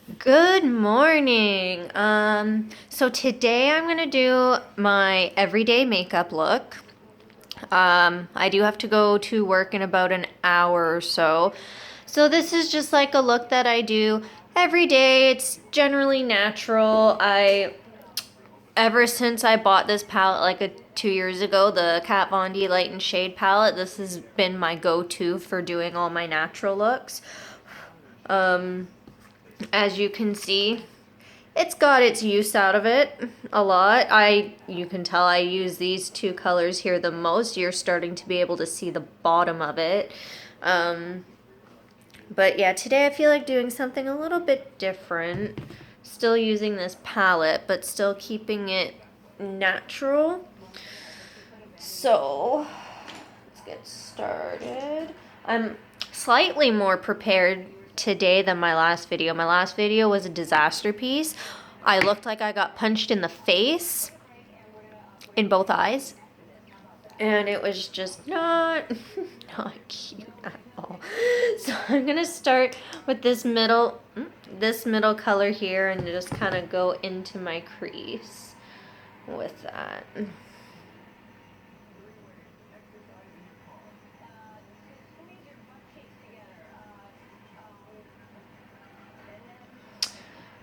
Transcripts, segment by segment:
Good morning. So today I'm gonna do my everyday makeup look. I do have to go to work in about an hour or so. So this is just like a look that I do every day. It's generally natural. Ever since I bought this palette 2 years ago, the Kat Von D Light and Shade palette, this has been my go-to for doing all my natural looks. Um, as you can see, it's got its use out of it a lot. You can tell I use these two colors here the most. You're starting to be able to see the bottom of it. But yeah, today I feel like doing something a little bit different. Still using this palette, but still keeping it natural. So, let's get started. I'm slightly more prepared today than my last video. My last video was a disaster piece. I looked like I got punched in the face in both eyes. And it was just not cute at all. So I'm gonna start with this middle color here and just kind of go into my crease with that.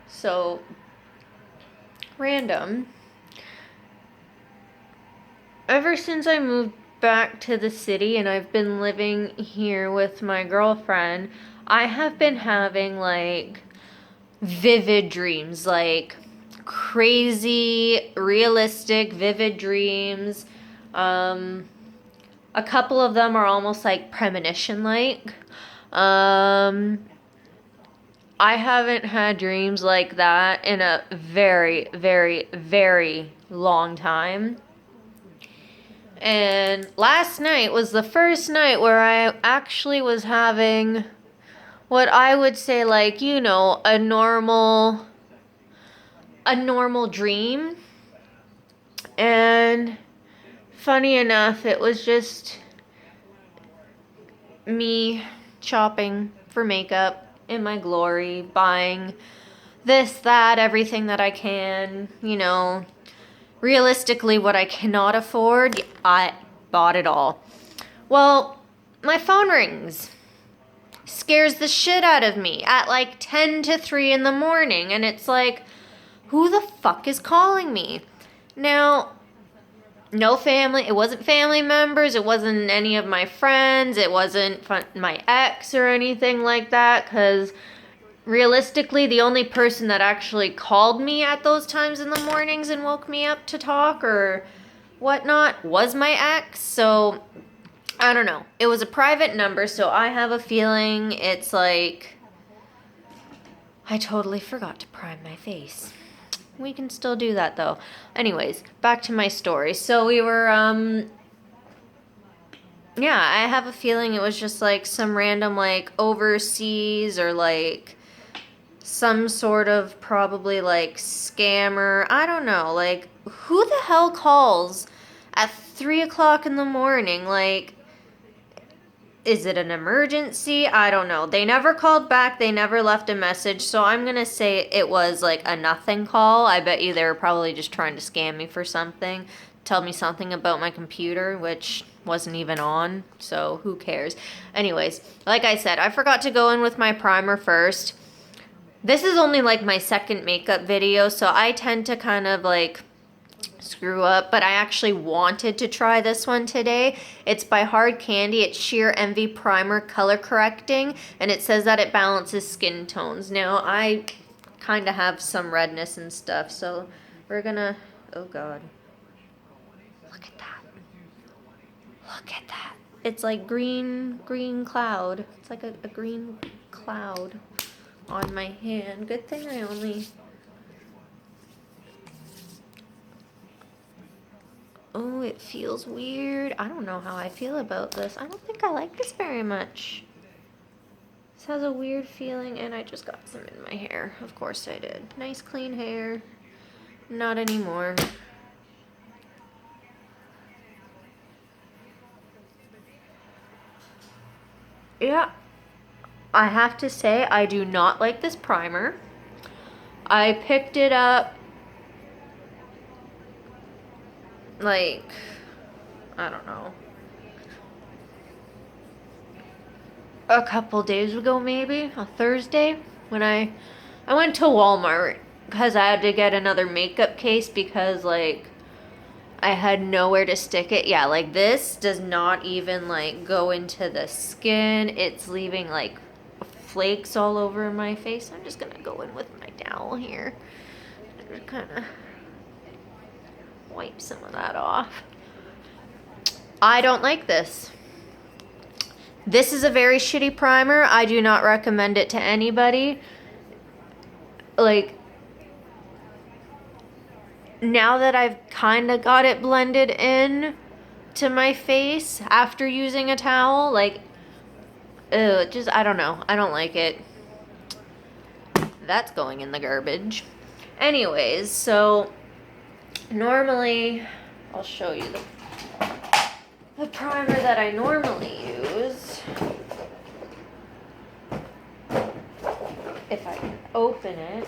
So random. Ever since I moved back to the city and I've been living here with my girlfriend, I have been having like vivid dreams, like crazy, realistic, vivid dreams. A couple of them are almost like premonition like. I haven't had dreams like that in a very, very, very long time. And last night was the first night where I actually was having what I would say like, a normal dream. And funny enough, it was just me shopping for makeup in my glory, buying this, that, everything that I can, realistically what I cannot afford, I bought it all. Well, my phone rings. Scares the shit out of me at like 10 to 3 in the morning. And it's like, who the fuck is calling me? Now, no family. It wasn't family members. It wasn't any of my friends. It wasn't my ex or anything like that. Because realistically, the only person that actually called me at those times in the mornings and woke me up to talk or whatnot was my ex. So I don't know. It was a private number, so I have a feeling it's like I totally forgot to prime my face. We can still do that though. Anyways, back to my story. So we were yeah, I have a feeling it was just like some random like overseas or like some sort of probably like scammer. I don't know. Like, who the hell calls at 3 o'clock in the morning? Like, is it an emergency? I don't know. They never called back. They never left a message. So I'm going to say it was like a nothing call. I bet you they were probably just trying to scam me for something. Tell me something about my computer, which wasn't even on. So who cares? Anyways, like I said, I forgot to go in with my primer first. This is only like my second makeup video, so I tend to kind of like screw up, but I actually wanted to try this one today. It's by Hard Candy. It's Sheer Envy Primer Color Correcting, and it says that it balances skin tones. Now, I kind of have some redness and stuff, so we're gonna, oh God. Look at that. Look at that. It's like green cloud. It's like a green cloud on my hand. Good thing I only... Oh, it feels weird. I don't know how I feel about this. I don't think I like this very much. This has a weird feeling, and I just got some in my hair. Of course I did. Nice clean hair. Not anymore. Yeah. I have to say, I do not like this primer. I picked it up like, I don't know, a couple days ago, maybe a Thursday, when I went to Walmart because I had to get another makeup case because like I had nowhere to stick it. Yeah, like this does not even like go into the skin. It's leaving like flakes all over my face. I'm just gonna go in with my towel here and kind of wipe some of that off. I don't like this. This is a very shitty primer. I do not recommend it to anybody. Like, now that I've kind of got it blended in to my face after using a towel, like, just, I don't know. I don't like it. That's going in the garbage. Anyways, so normally, I'll show you the primer that I normally use. If I can open it.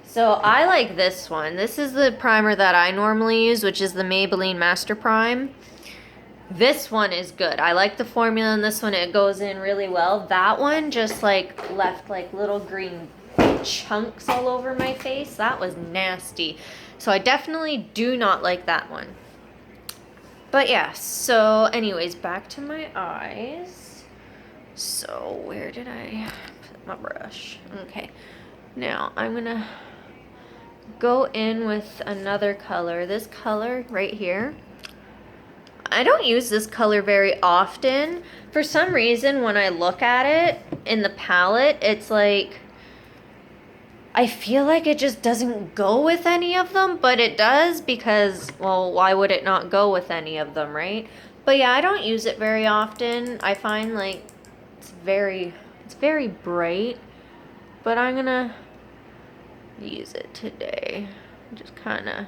So I like this one. This is the primer that I normally use, which is the Maybelline Master Prime. This one is good. I like the formula in this one. It goes in really well. That one just like left like little green chunks all over my face. That was nasty. So I definitely do not like that one. But yeah, so anyways, back to my eyes. So where did I put my brush? Okay. Now I'm gonna go in with another color. This color right here. I don't use this color very often. For some reason, when I look at it in the palette, it's like, I feel like it just doesn't go with any of them, but it does because, well, why would it not go with any of them, right? But yeah, I don't use it very often. I find like it's very bright, but I'm gonna use it today. Just kind of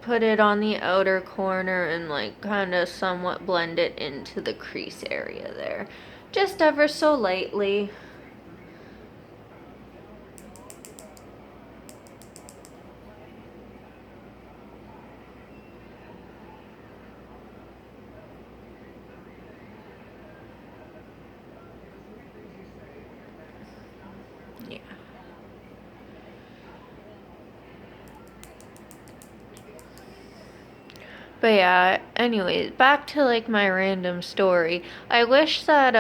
put it on the outer corner and like kind of somewhat blend it into the crease area there. Just ever so lightly. Yeah. But yeah, anyways, back to like my random story. I wish that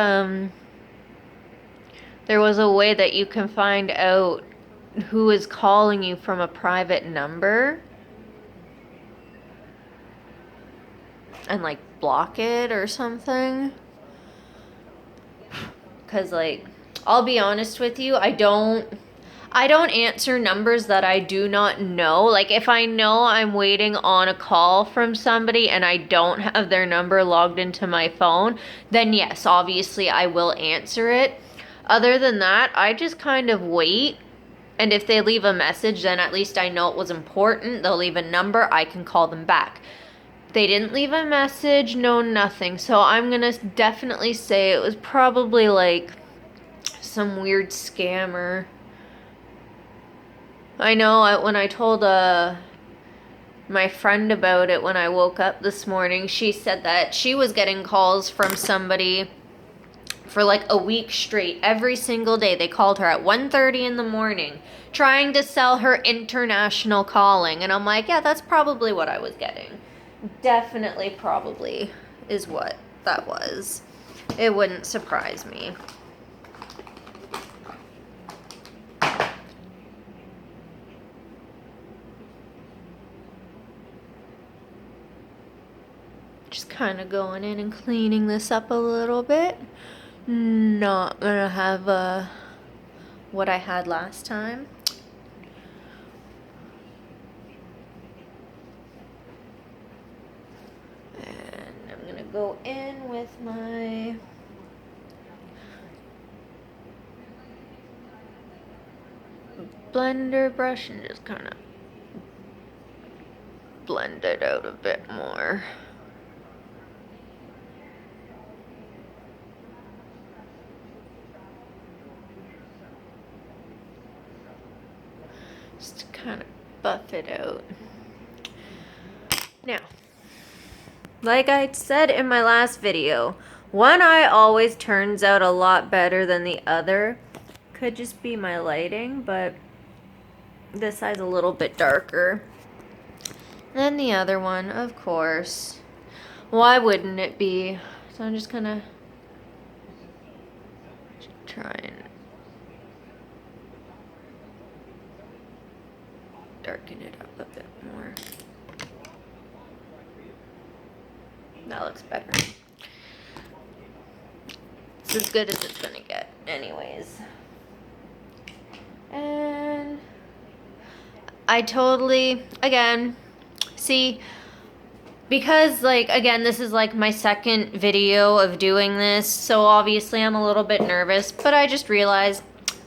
there was a way that you can find out who is calling you from a private number and like block it or something. Cause like, I'll be honest with you, I don't answer numbers that I do not know. Like if I know I'm waiting on a call from somebody and I don't have their number logged into my phone, then yes, obviously I will answer it. Other than that, I just kind of wait. And if they leave a message, then at least I know it was important. They'll leave a number, I can call them back. They didn't leave a message, no nothing. So I'm gonna definitely say it was probably like some weird scammer. I know when I told my friend about it when I woke up this morning, she said that she was getting calls from somebody for like a week straight. Every single day they called her at 1:30 in the morning trying to sell her international calling. And I'm like, yeah, that's probably what I was getting. Definitely probably is what that was. It wouldn't surprise me. Just kind of going in and cleaning this up a little bit. Not gonna have what I had last time. And I'm gonna go in with my blender brush and just kind of blend it out a bit more. kind of buff it out. Now, like I said in my last video, one eye always turns out a lot better than the other. Could just be my lighting, but this eye's a little bit darker than the other one, of course. Why wouldn't it be? So I'm just gonna try and darken it up a bit more. That looks better. It's as good as it's gonna get anyways. And I totally, again, see, because, like, again, this is, like, my second video of doing this, so obviously I'm a little bit nervous, but I just realized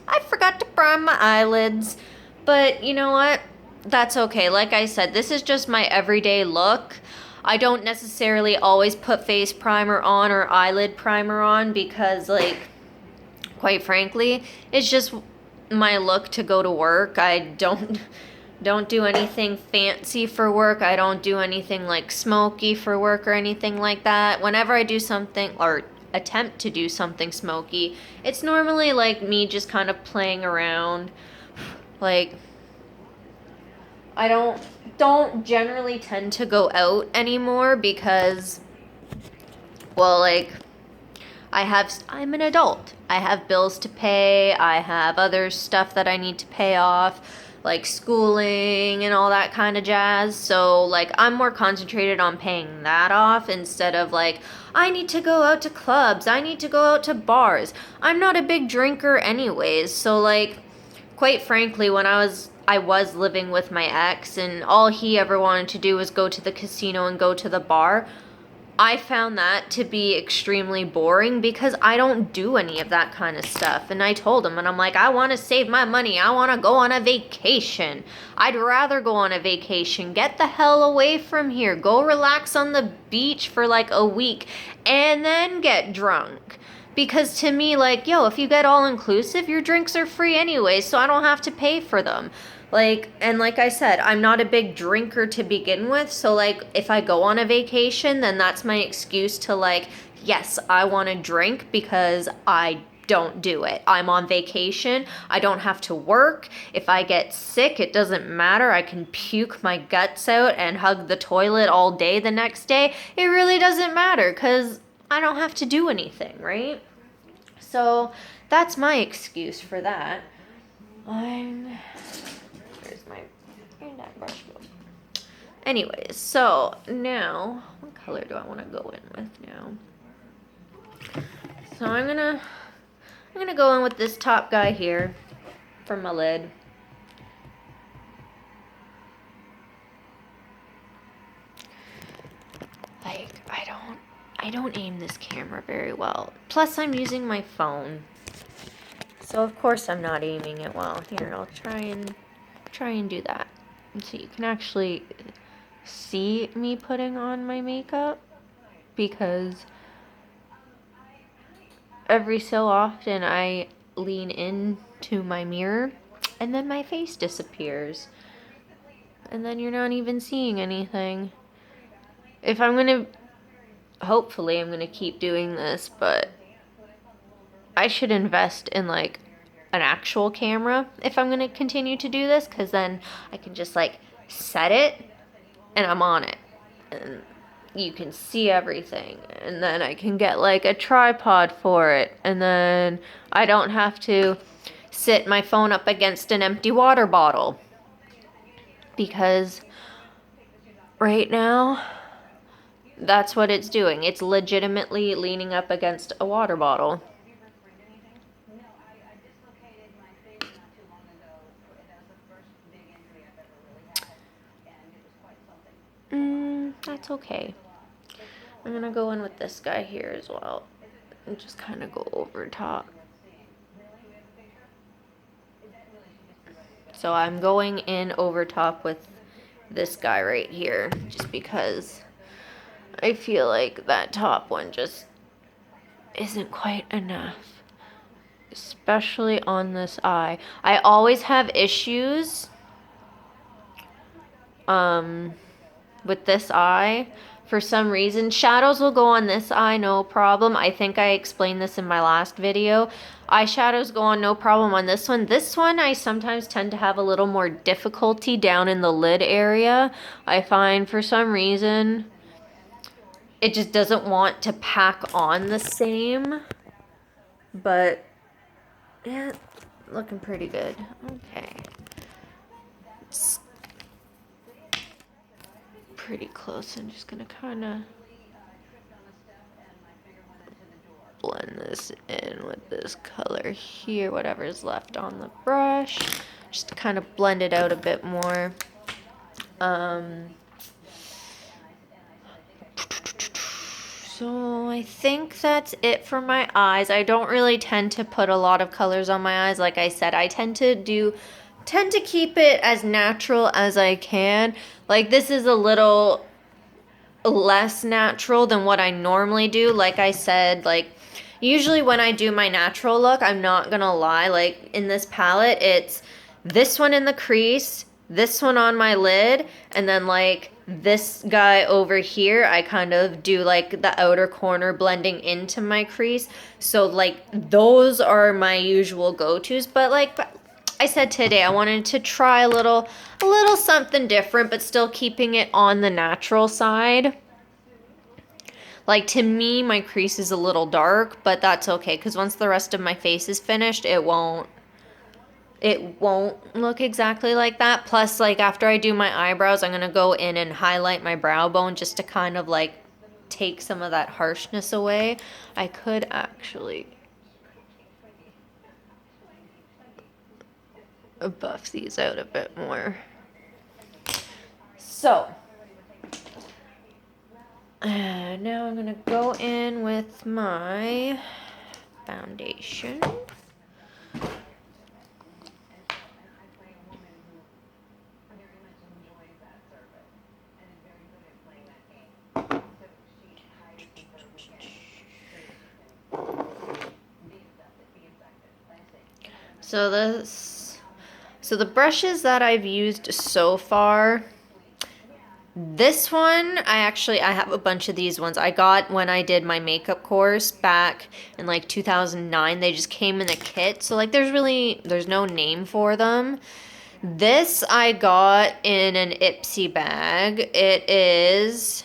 I forgot to prime my eyelids. But you know what? That's okay. Like I said, this is just my everyday look. I don't necessarily always put face primer on or eyelid primer on because, like, quite frankly, it's just my look to go to work. I don't do anything fancy for work. I don't do anything like smoky for work or anything like that. Whenever I do something or attempt to do something smoky, it's normally like me just kind of playing around. Like, I don't generally tend to go out anymore because, well, like, I'm an adult. I have bills to pay. I have other stuff that I need to pay off, like schooling and all that kind of jazz. So, like, I'm more concentrated on paying that off instead of, like, I need to go out to clubs. I need to go out to bars. I'm not a big drinker anyways. So, like, quite frankly, when I was living with my ex and all he ever wanted to do was go to the casino and go to the bar, I found that to be extremely boring because I don't do any of that kind of stuff. And I told him, and I'm like, I want to save my money. I want to go on a vacation. I'd rather go on a vacation. Get the hell away from here. Go relax on the beach for like a week and then get drunk. Because to me, like, yo, if you get all inclusive, your drinks are free anyway, so I don't have to pay for them. Like, and like I said, I'm not a big drinker to begin with, so, like, if I go on a vacation, then that's my excuse to, like, yes, I want to drink because I don't do it. I'm on vacation. I don't have to work. If I get sick, it doesn't matter. I can puke my guts out and hug the toilet all day the next day. It really doesn't matter because I don't have to do anything, right? So that's my excuse for that. Where'd that brush go? Anyways, so now, what color do I want to go in with now? So I'm gonna go in with this top guy here for my lid. Like, I don't aim this camera very well. Plus, I'm using my phone. So, of course, I'm not aiming it well. Here, I'll try and do that. And so you can actually see me putting on my makeup. Because every so often, I lean into my mirror. And then my face disappears. And then you're not even seeing anything. Hopefully I'm gonna keep doing this, but I should invest in, like, an actual camera if I'm gonna continue to do this, because then I can just, like, set it and I'm on it and you can see everything, and then I can get, like, a tripod for it, and then I don't have to sit my phone up against an empty water bottle, because right now that's what it's doing. It's legitimately leaning up against a water bottle. That's okay. I'm gonna go in with this guy here as well and just kind of go over top. So I'm going in over top with this guy right here just because I feel like that top one just isn't quite enough, especially on this eye. I always have issues with this eye. For some reason, shadows will go on this eye, no problem. I think I explained this in my last video. Eyeshadows go on no problem on this one. This one, I sometimes tend to have a little more difficulty down in the lid area. I find for some reason, it just doesn't want to pack on the same. But, yeah, looking pretty good. Okay. It's pretty close. I'm just gonna kind of blend this in with this color here, whatever's left on the brush, just to kind of blend it out a bit more. So I think that's it for my eyes. I don't really tend to put a lot of colors on my eyes. Like I said, I tend to keep it as natural as I can. Like this is a little less natural than what I normally do. Like I said, like usually when I do my natural look, I'm not gonna lie, like in this palette, it's this one in the crease, this one on my lid, and then like this guy over here, I kind of do like the outer corner blending into my crease. So like those are my usual go-tos, but like I said today, I wanted to try a little something different, but still keeping it on the natural side. Like to me, my crease is a little dark, but that's okay, because once the rest of my face is finished, it won't look exactly like that. Plus, like after I do my eyebrows, I'm gonna go in and highlight my brow bone just to kind of like take some of that harshness away. I could actually buff these out a bit more. So now I'm gonna go in with my foundation. So the brushes that I've used so far, this one, I have a bunch of these ones. I got when I did my makeup course back in like 2009. They just came in a kit. So like there's no name for them. This I got in an Ipsy bag. It is,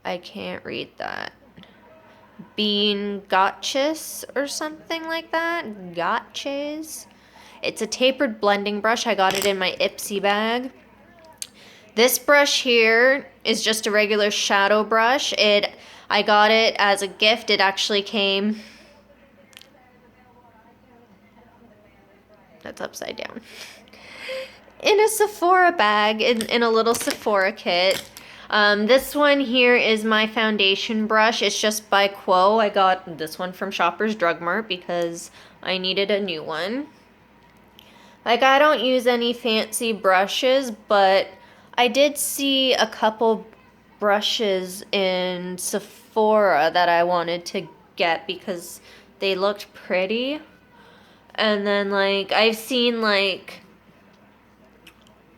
I can't read that. Bean Gotchas or something like that. Gotchas. It's a tapered blending brush. I got it in my Ipsy bag. This brush here is just a regular shadow brush. I got it as a gift. It actually came, that's upside down, in a Sephora bag, in a little Sephora kit. This one here is my foundation brush. It's just by Quo. I got this one from Shoppers Drug Mart because I needed a new one. Like, I don't use any fancy brushes, but I did see a couple brushes in Sephora that I wanted to get because they looked pretty. And then, like, I've seen, like,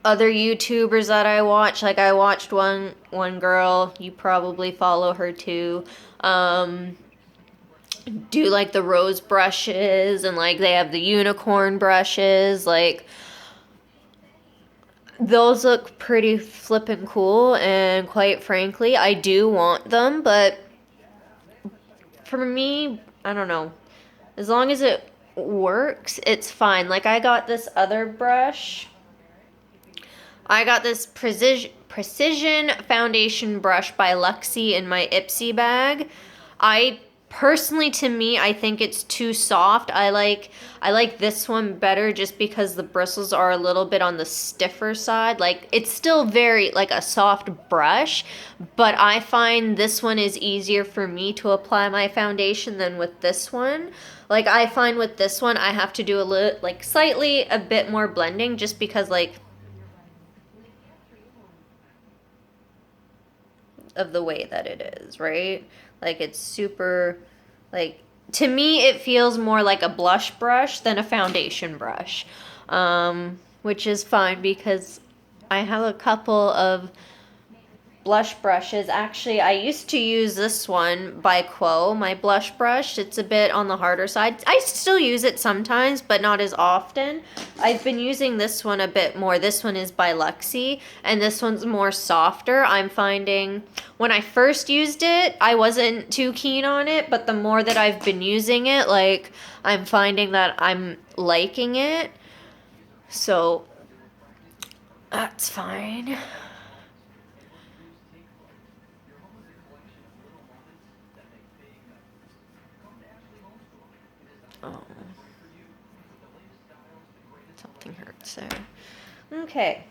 other YouTubers that I watch. Like, I watched one girl, you probably follow her too, do, like, the rose brushes, and, like, they have the unicorn brushes. Like, those look pretty flippin' cool, and quite frankly, I do want them, but for me, I don't know. As long as it works, it's fine. Like, I got this other brush. I got this Precision Foundation brush by Luxie in my Ipsy bag. Personally, to me, I think it's too soft. I like this one better just because the bristles are a little bit on the stiffer side. Like, it's still very, like, a soft brush, but I find this one is easier for me to apply my foundation than with this one. Like, I find with this one, I have to do slightly a bit more blending just because, like, of the way that it is, right? Like, it's super, like, to me, it feels more like a blush brush than a foundation brush, which is fine because I have a couple of blush brushes. Actually, I used to use this one by Quo, my blush brush. It's a bit on the harder side. I still use it sometimes, but not as often. I've been using this one a bit more. This one is by Luxie, and this one's more softer. I'm finding when I first used it, I wasn't too keen on it, but the more that I've been using it, like, I'm finding that I'm liking it. So that's fine. Oh, something hurts there. Okay,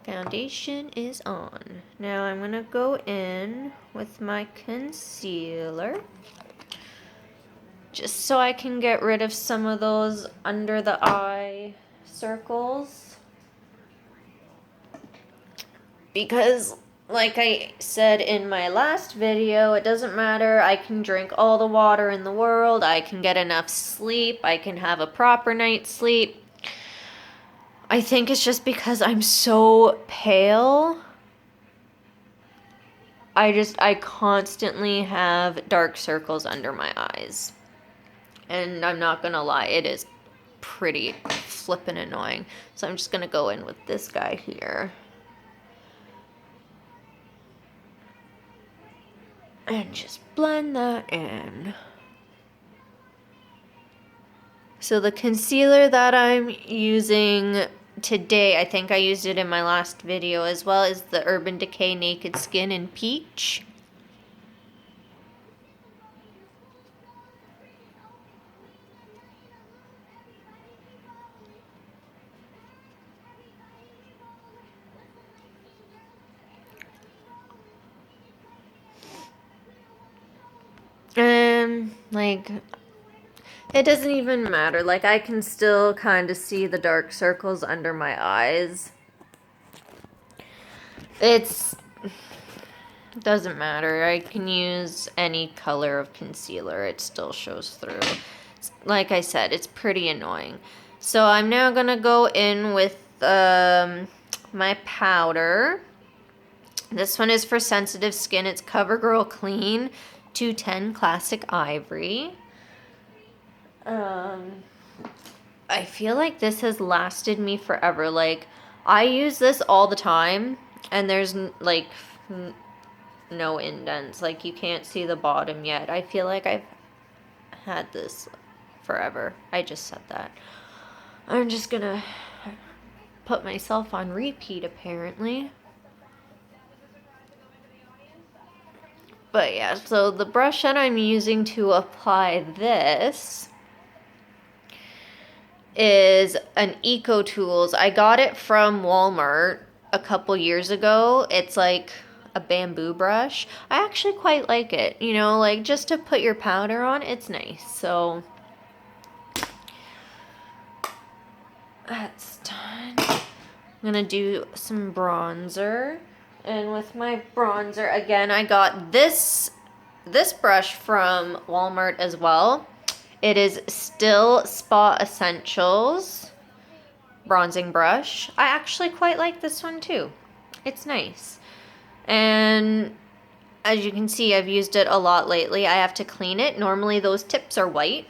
foundation is on. Now I'm gonna go in with my concealer, just so I can get rid of some of those under the eye circles. Because, like I said in my last video, it doesn't matter. I can drink all the water in the world. I can get enough sleep. I can have a proper night's sleep. I think it's just because I'm so pale. I constantly have dark circles under my eyes. And I'm not gonna lie, it is pretty flippin' annoying. So I'm just gonna go in with this guy here. And just blend that in. So the concealer that I'm using today, I think I used it in my last video as well, is the Urban Decay Naked Skin in Peach. Like, it doesn't even matter. Like, I can still kind of see the dark circles under my eyes. Doesn't matter. I can use any color of concealer. It still shows through. Like I said, it's pretty annoying. So I'm now going to go in with my powder. This one is for sensitive skin. It's CoverGirl Clean 210 Classic Ivory. I feel like this has lasted me forever. Like, I use this all the time, and there's like no indents. Like, you can't see the bottom yet. I feel like I've had this forever. I just said that. I'm just gonna put myself on repeat, apparently. But yeah, so the brush that I'm using to apply this is an EcoTools. I got it from Walmart a couple years ago. It's like a bamboo brush. I actually quite like it. You know, like, just to put your powder on, it's nice. So that's done. I'm gonna do some bronzer. And with my bronzer, again, I got this brush from Walmart as well. It is Still Spa Essentials bronzing brush. I actually quite like this one too. It's nice. And as you can see, I've used it a lot lately. I have to clean it. Normally those tips are white.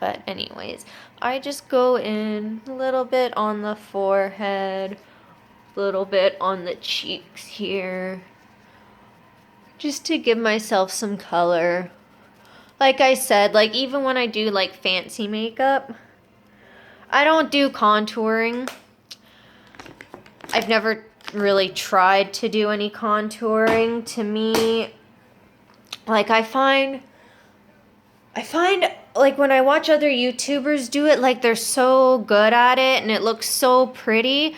But anyways, I just go in a little bit on the forehead, a little bit on the cheeks here, just to give myself some color. Like I said, like, even when I do like fancy makeup, I don't do contouring. I've never really tried to do any contouring. To me, like, I find like, when I watch other YouTubers do it, like, they're so good at it and it looks so pretty.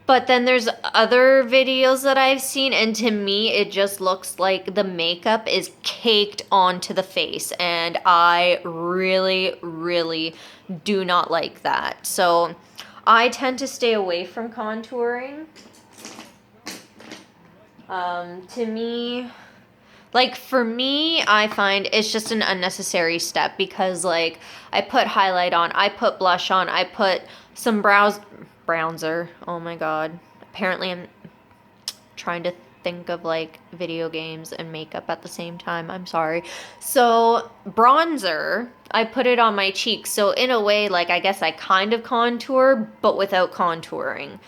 But then there's other videos that I've seen, and to me, it just looks like the makeup is caked onto the face, and I really, really do not like that. So I tend to stay away from contouring. To me, like, for me, I find it's just an unnecessary step, because, like, I put highlight on, I put blush on, I put some bronzer. Oh my god. Apparently I'm trying to think of like video games and makeup at the same time. I'm sorry. So bronzer, I put it on my cheeks. So in a way, like I guess I kind of contour, but without contouring.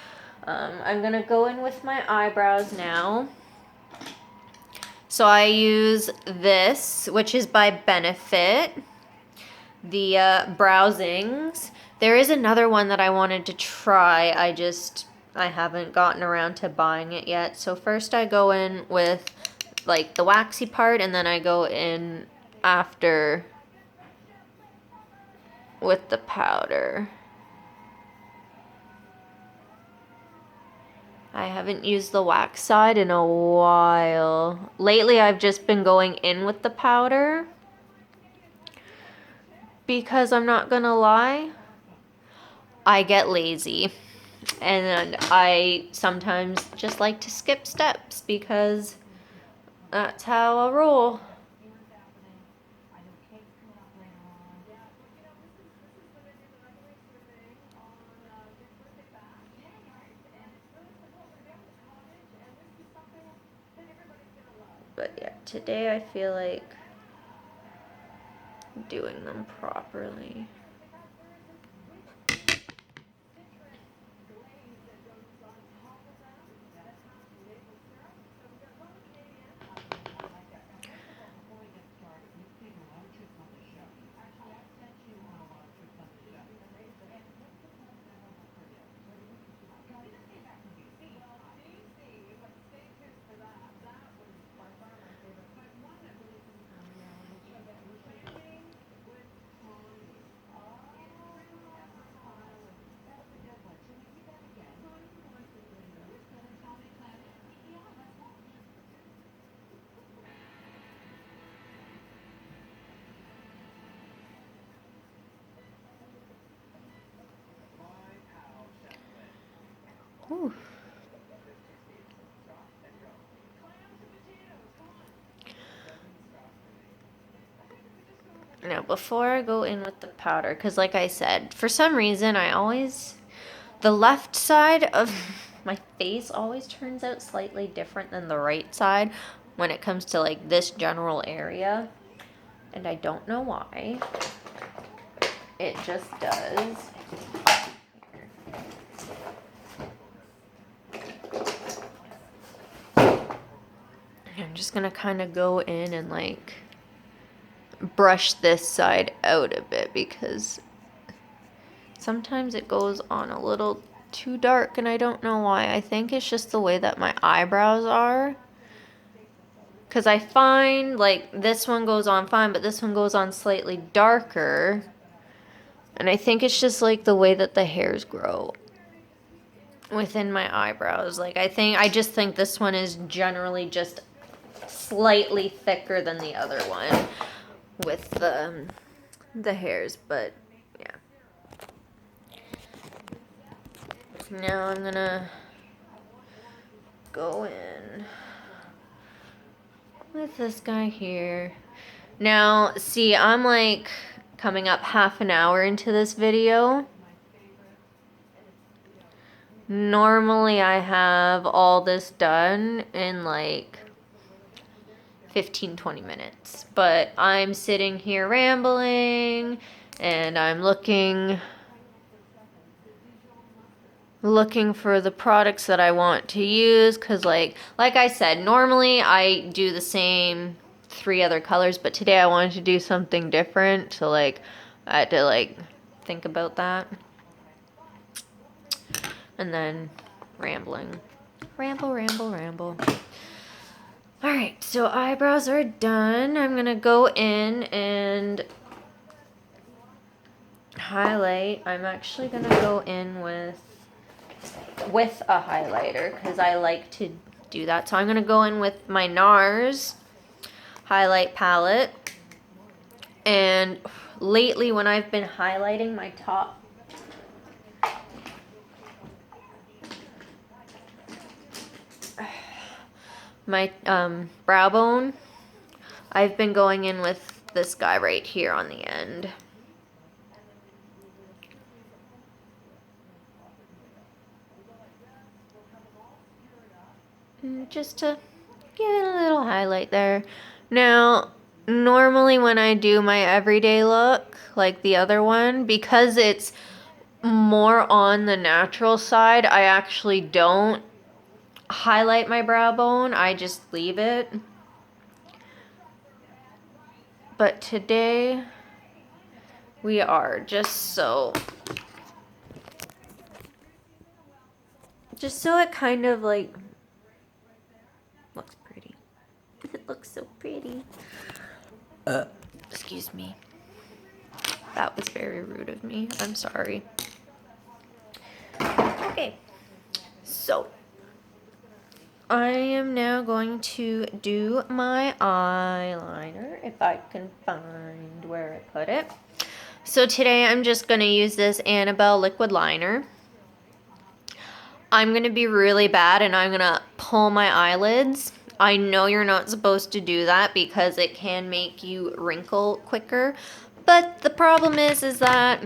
I'm gonna go in with my eyebrows now. So I use this, which is by Benefit, the Browsings. There is another one that I wanted to try. I haven't gotten around to buying it yet. So first I go in with like the waxy part, and then I go in after with the powder. I haven't used the wax side in a while. Lately I've just been going in with the powder because I'm not gonna lie, I get lazy. And I sometimes just like to skip steps because that's how I roll. But yeah, today I feel like doing them properly. Ooh. Now, before I go in with the powder, because like I said, for some reason, the left side of my face always turns out slightly different than the right side when it comes to like this general area. And I don't know why. It just does. I'm just gonna kind of go in and like brush this side out a bit because sometimes it goes on a little too dark and I don't know why. I think it's just the way that my eyebrows are. Because I find like this one goes on fine, but this one goes on slightly darker. And I think it's just like the way that the hairs grow within my eyebrows. Like I just think this one is generally just slightly thicker than the other one with the hairs, but yeah. Now I'm gonna go in with this guy here. Now, see, I'm like coming up half an hour into this video. Normally I have all this done in like 15-20 minutes, but I'm sitting here rambling and I'm looking for the products that I want to use, because like I said, normally I do the same 3 other colors, but today I wanted to do something different, so like I had to like think about that. And then ramble. Alright, so eyebrows are done. I'm gonna go in and highlight. I'm actually gonna go in with a highlighter because I like to do that. So I'm gonna go in with my NARS highlight palette. And lately when I've been highlighting my top brow bone, I've been going in with this guy right here on the end. just to give it a little highlight there. Now, normally when I do my everyday look, like the other one, because it's more on the natural side, I actually don't highlight my brow bone. I just leave it. But today we are just so it kind of like looks pretty. It looks so pretty. Excuse me. That was very rude of me. I'm sorry. Okay. So I am now going to do my eyeliner, if I can find where I put it. So today I'm just going to use this Annabelle liquid liner. I'm going to be really bad and I'm going to pull my eyelids. I know you're not supposed to do that because it can make you wrinkle quicker. But the problem is that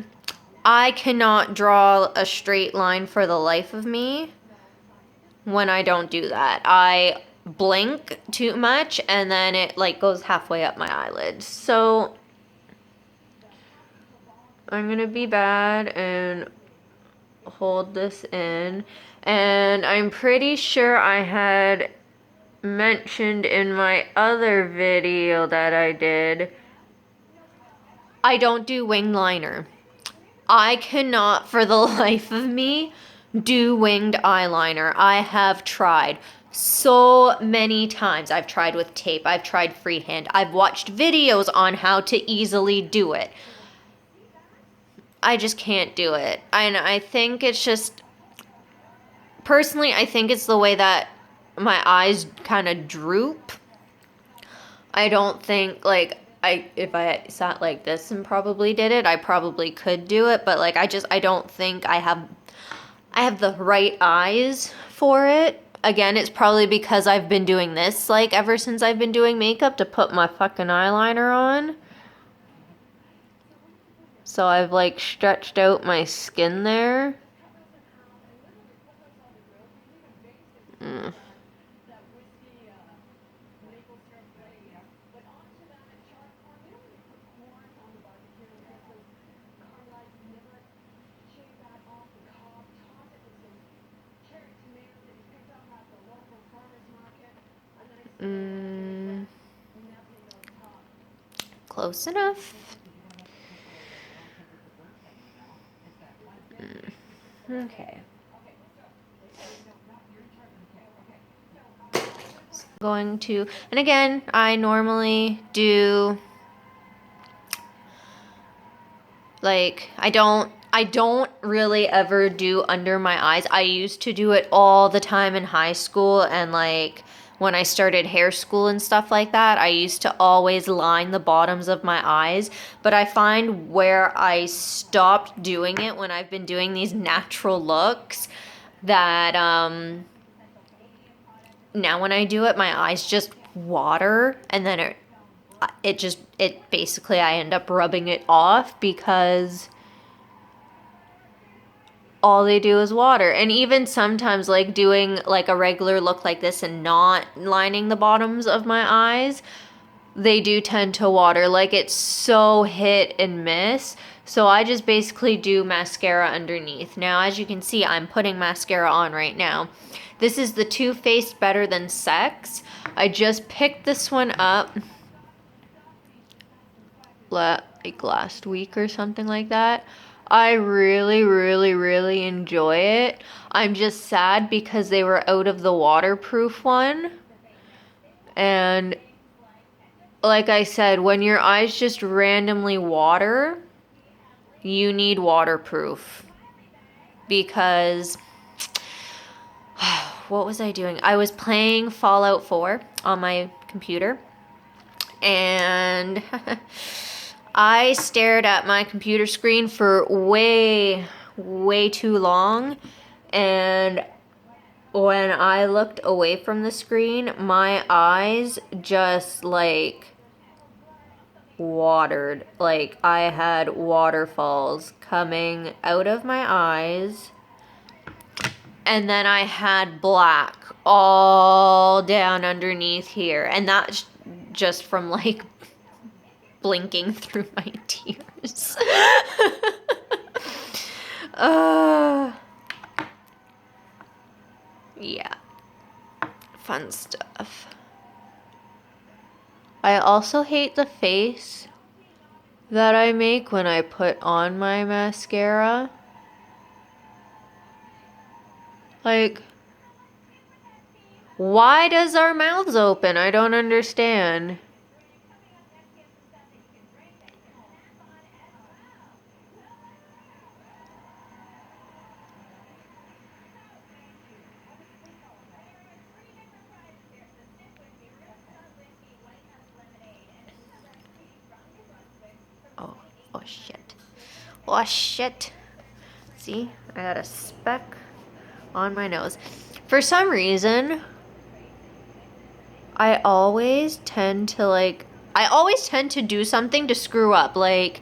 I cannot draw a straight line for the life of me when I don't do that. I blink too much and then it like goes halfway up my eyelids. So I'm going to be bad and hold this in. And I'm pretty sure I had mentioned in my other video that I did, I don't do winged liner. I cannot for the life of me do winged eyeliner. I have tried so many times. I've tried with tape. I've tried freehand. I've watched videos on how to easily do it. I just can't do it. And I think it's just, personally, I think it's the way that my eyes kind of droop. I don't think, like, if I sat like this and probably did it, I probably could do it, but like I don't think I have the right eyes for it. Again, it's probably because I've been doing this like ever since I've been doing makeup to put my fucking eyeliner on. So I've like stretched out my skin there. Close enough. Okay. So I'm going to, and again, I normally do, like, I don't really ever do under my eyes. I used to do it all the time in high school and like when I started hair school and stuff like that, I used to always line the bottoms of my eyes. But I find where I stopped doing it when I've been doing these natural looks that now when I do it, my eyes just water and then it basically I end up rubbing it off because all they do is water. And even sometimes like doing like a regular look like this and not lining the bottoms of my eyes, they do tend to water. Like it's so hit and miss. So I just basically do mascara underneath. Now, as you can see, I'm putting mascara on right now. This is the Too Faced Better Than Sex. I just picked this one up like last week or something like that. I really, really, really enjoy it. I'm just sad because they were out of the waterproof one. And like I said, when your eyes just randomly water, you need waterproof. Because, what was I doing? I was playing Fallout 4 on my computer. And I stared at my computer screen for way, way too long. And when I looked away from the screen, my eyes just like watered. Like I had waterfalls coming out of my eyes. And then I had black all down underneath here. And that's just from like blinking through my tears. Yeah. Fun stuff. I also hate the face that I make when I put on my mascara. Like, why does our mouths open? I don't understand. Oh shit. Oh shit. See, I got a speck on my nose. For some reason, I always tend to do something to screw up. Like,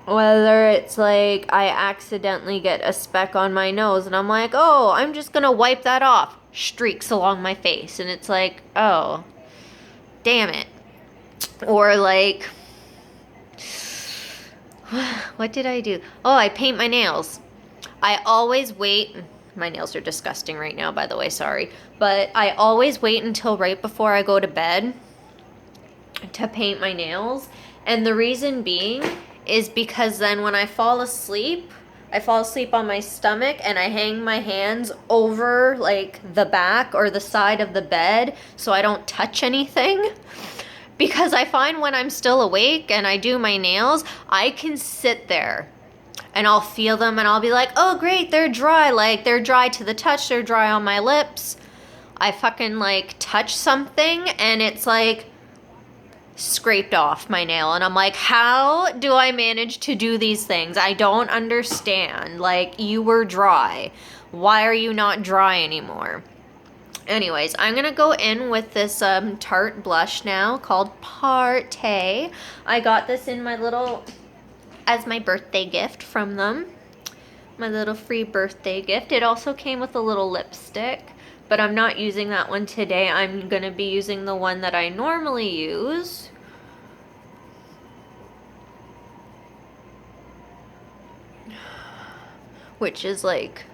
whether it's like I accidentally get a speck on my nose and I'm like, oh, I'm just gonna wipe that off. Streaks along my face. And it's like, oh, damn it. Or like, what did I do? Oh, I paint my nails. I always wait. My nails are disgusting right now, by the way, sorry. But I always wait until right before I go to bed to paint my nails. And the reason being is because then when I fall asleep on my stomach and I hang my hands over like the back or the side of the bed so I don't touch anything. Because I find when I'm still awake and I do my nails, I can sit there and I'll feel them and I'll be like, oh great, they're dry. Like, they're dry to the touch, they're dry on my lips. I fucking like touch something and it's like scraped off my nail. And I'm like, how do I manage to do these things? I don't understand. Like, you were dry. Why are you not dry anymore? Anyways, I'm going to go in with this Tarte blush now called Parte. I got this in my little, as my birthday gift from them. My little free birthday gift. It also came with a little lipstick, but I'm not using that one today. I'm going to be using the one that I normally use. Which is like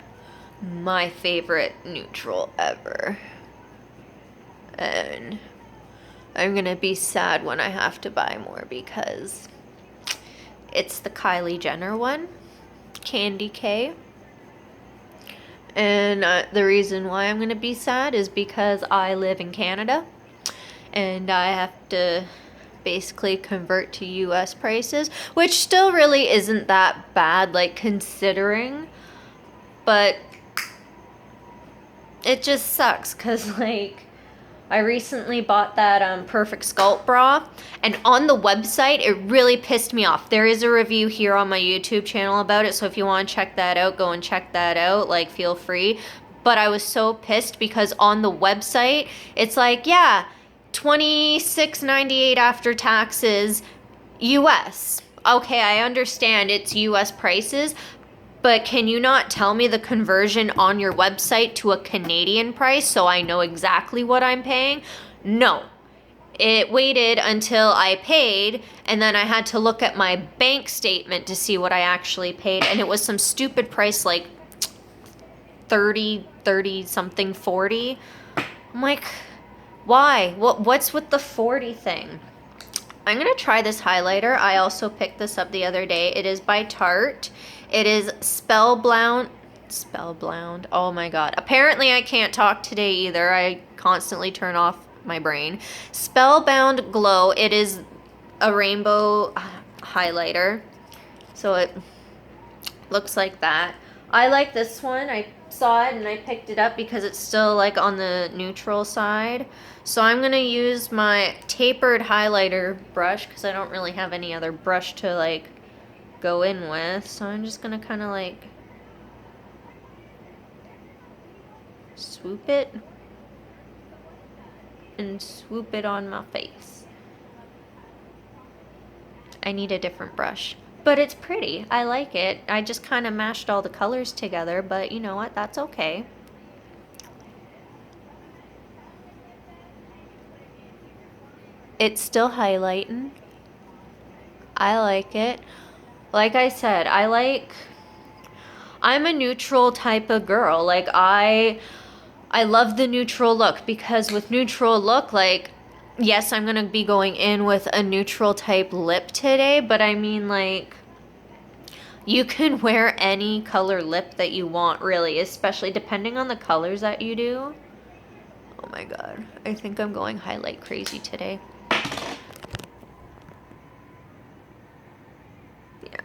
my favorite neutral ever. And I'm gonna be sad when I have to buy more because it's the Kylie Jenner one, Candy K. And the reason why I'm gonna be sad is because I live in Canada and I have to basically convert to US prices, which still really isn't that bad, like, considering, but it just sucks because, like, I recently bought that Perfect Sculpt bra, and on the website, it really pissed me off. There is a review here on my YouTube channel about it, so if you want to check that out, go and check that out, like, feel free. But I was so pissed because on the website, it's like, yeah, $26.98 after taxes, US. Okay, I understand it's US prices, but can you not tell me the conversion on your website to a Canadian price so I know exactly what I'm paying? No. It waited until I paid, and then I had to look at my bank statement to see what I actually paid, and it was some stupid price like 30 something, 40. I'm like, why? What's with the 40 thing? I'm going to try this highlighter. I also picked this up the other day. It is by Tarte. It is Spellbound. Oh my god. Apparently I can't talk today either. I constantly turn off my brain. Spellbound Glow. It is a rainbow highlighter. So it looks like that. I like this one. I saw it and I picked it up because it's still like on the neutral side. So I'm going to use my tapered highlighter brush because I don't really have any other brush to like go in with. So I'm just going to kind of like swoop it and swoop it on my face. I need a different brush. But it's pretty. I like it. I just kind of mashed all the colors together, but you know what? That's okay. It's still highlighting. I like it. Like I said, I'm a neutral type of girl. Like I love the neutral look, because with neutral look, like, yes, I'm gonna be going in with a neutral type lip today, but I mean, like, you can wear any color lip that you want, really, especially depending on the colors that you do. Oh my god, I think I'm going highlight crazy today. Yeah,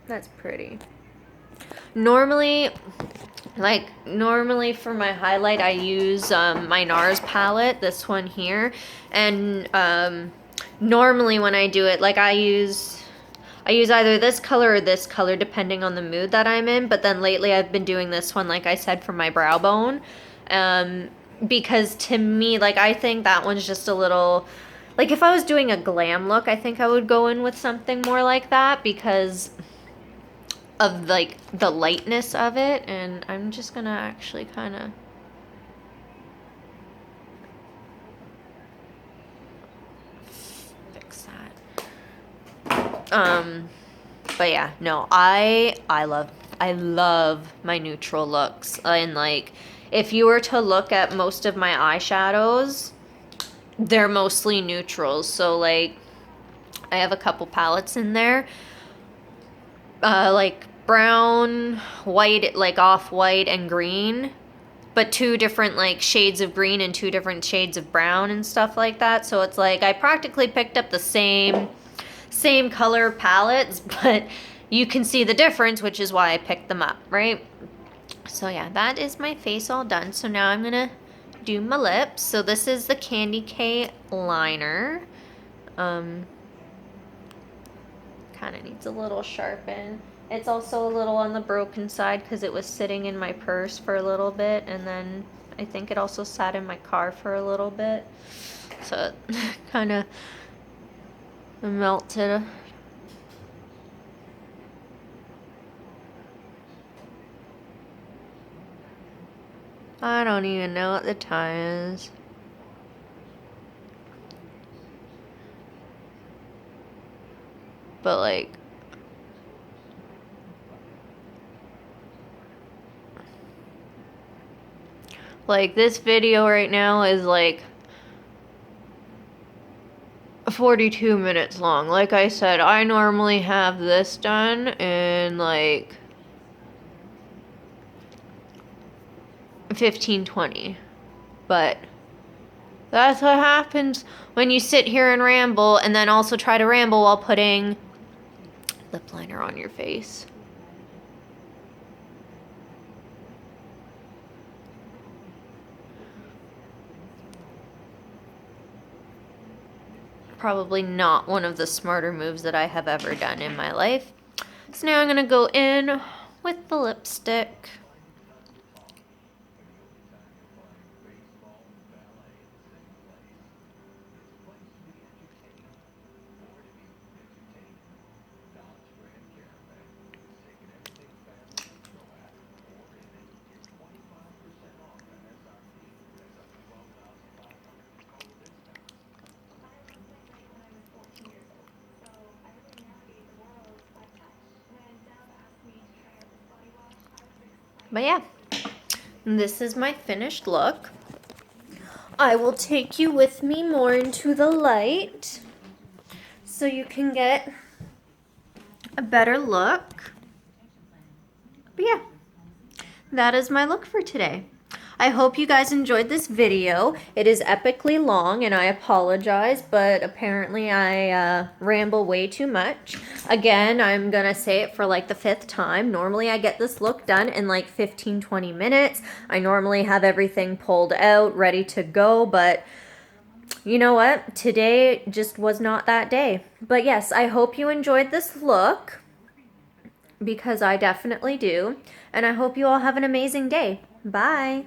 that's pretty. Normally for my highlight, I use my NARS palette, this one here, and normally when I do it, like, I use either this color or this color depending on the mood that I'm in, but then lately I've been doing this one, like I said, for my brow bone, because to me, like, I think that one's just a little, like, if I was doing a glam look, I think I would go in with something more like that because of, like, the lightness of it. And I'm just gonna actually kind of fix that. But yeah, no, I love my neutral looks. And, like, if you were to look at most of my eyeshadows, they're mostly neutrals. So, like, I have a couple palettes in there, like brown, white, like off-white and green, but two different, like, shades of green and two different shades of brown and stuff like that. So it's like I practically picked up the same color palettes, but you can see the difference, which is why I picked them up, right? So yeah, that is my face all done. So now I'm gonna do my lips. So this is the Candy K liner. Kind of needs a little sharpen. It's also a little on the broken side because it was sitting in my purse for a little bit, and then I think it also sat in my car for a little bit, so it kind of melted. I don't even know what the time is. But, like this video right now is like 42 minutes long. Like I said, I normally have this done in like 15-20, but that's what happens when you sit here and ramble, and then also try to ramble while putting lip liner on your face. Probably not one of the smarter moves that I have ever done in my life. So now I'm gonna go in with the lipstick. But yeah, this is my finished look. I will take you with me more into the light so you can get a better look. But yeah, that is my look for today. I hope you guys enjoyed this video. It is epically long, and I apologize, but apparently I ramble way too much. Again, I'm gonna say it for like the 5th time. Normally I get this look done in like 15-20 minutes. I normally have everything pulled out, ready to go, but you know what? Today just was not that day. But yes, I hope you enjoyed this look, because I definitely do. And I hope you all have an amazing day. Bye.